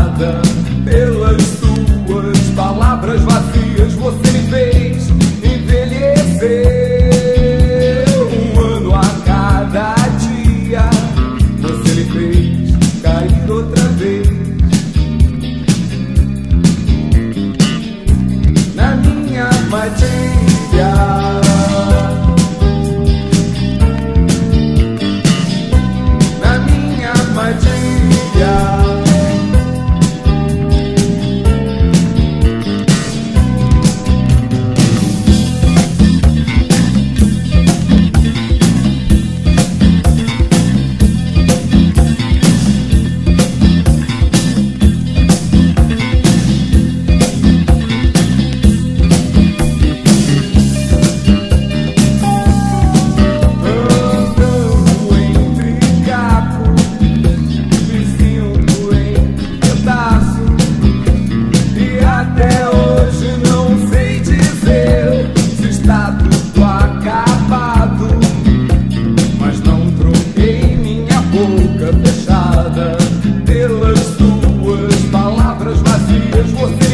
nada. Pelas suas palavras vazias você me fez envelhecer. Um ano a cada dia você me fez cair outra vez. Na minha armadilha, na minha armadilha. Fechada pelas suas palavras vazias, você